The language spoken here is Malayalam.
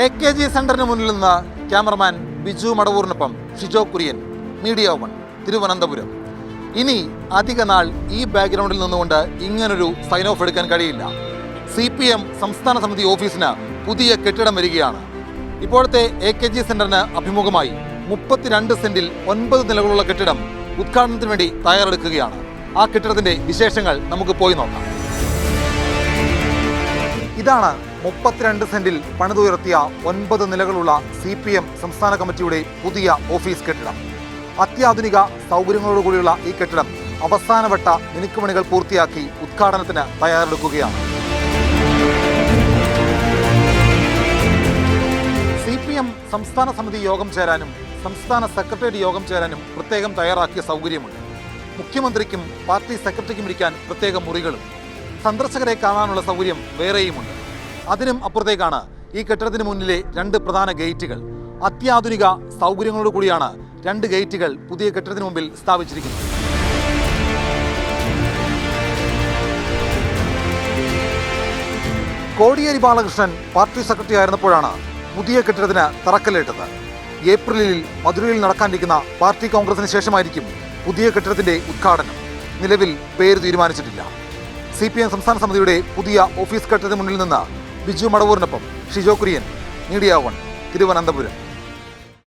AKG സെന്ററിന് മുന്നിൽ നിന്ന് ക്യാമറമാൻ ബിജു മടവൂറിനൊപ്പം ഷിജോ കുര്യൻ, മീഡിയ 1, തിരുവനന്തപുരം. ഇനി അധിക നാൾ ഈ ബാക്ക്ഗ്രൗണ്ടിൽ നിന്നുകൊണ്ട് ഇങ്ങനൊരു സൈൻ ഓഫ് എടുക്കാൻ കഴിയില്ല. CPM സംസ്ഥാന സമിതി ഓഫീസിന് പുതിയ കെട്ടിടം വരികയാണ്. ഇപ്പോഴത്തെ AKG സെന്ററിന് അഭിമുഖമായി 32 സെന്റിൽ 9 നിലകളുള്ള കെട്ടിടം ഉദ്ഘാടനത്തിന് വേണ്ടി തയ്യാറെടുക്കുകയാണ്. ആ കെട്ടിടത്തിന്റെ വിശേഷങ്ങൾ നമുക്ക് പോയി നോക്കാം. ഇതാണ് 32 സെന്റിൽ പണിതുയർത്തിയ 9 നിലകളുള്ള CPM സംസ്ഥാന കമ്മിറ്റിയുടെ പുതിയ ഓഫീസ് കെട്ടിടം. അത്യാധുനിക സൗകര്യങ്ങളോടുകൂടിയുള്ള ഈ കെട്ടിടം അവസാനവട്ട മിനുക്കുമണികൾ പൂർത്തിയാക്കി ഉദ്ഘാടനത്തിന് തയ്യാറെടുക്കുകയാണ്. CPM സംസ്ഥാന സമിതി യോഗം ചേരാനും സംസ്ഥാന സെക്രട്ടേറിയറ്റ് യോഗം ചേരാനും പ്രത്യേകം തയ്യാറാക്കിയ സൗകര്യമുണ്ട്. മുഖ്യമന്ത്രിക്കും പാർട്ടി സെക്രട്ടറിക്കും ഇരിക്കാൻ പ്രത്യേക മുറികളും സന്ദർശകരെ കാണാനുള്ള സൗകര്യം വേറെയുമുണ്ട്. അതിനും അപ്പുറത്തേക്കാണ് ഈ കെട്ടിടത്തിന് മുന്നിലെ 2 പ്രധാന ഗേറ്റുകൾ. അത്യാധുനിക സൗകര്യങ്ങളോട് കൂടിയാണ് 2 ഗേറ്റുകൾ പുതിയ കെട്ടിടത്തിന് മുമ്പിൽ സ്ഥാപിച്ചിരിക്കുന്നത്. കോടിയേരി ബാലകൃഷ്ണൻ പാർട്ടി സെക്രട്ടറി ആയിരുന്നപ്പോഴാണ് പുതിയ കെട്ടിടത്തിന് തറക്കല്ലിട്ടത്. ഏപ്രിലിൽ മധുരയിൽ നടക്കാനിരിക്കുന്ന പാർട്ടി കോൺഗ്രസിന് ശേഷമായിരിക്കും പുതിയ കെട്ടിടത്തിന്റെ ഉദ്ഘാടനം. നിലവിൽ പേര് തീരുമാനിച്ചിട്ടില്ല. CPM സംസ്ഥാന സമിതിയുടെ പുതിയ ഓഫീസ് കെട്ടിടത്തിന് മുന്നിൽ നിന്ന് ബിജു മടവൂറിനൊപ്പം ഷിജോ കുര്യൻ, മീഡിയ 1, തിരുവനന്തപുരം.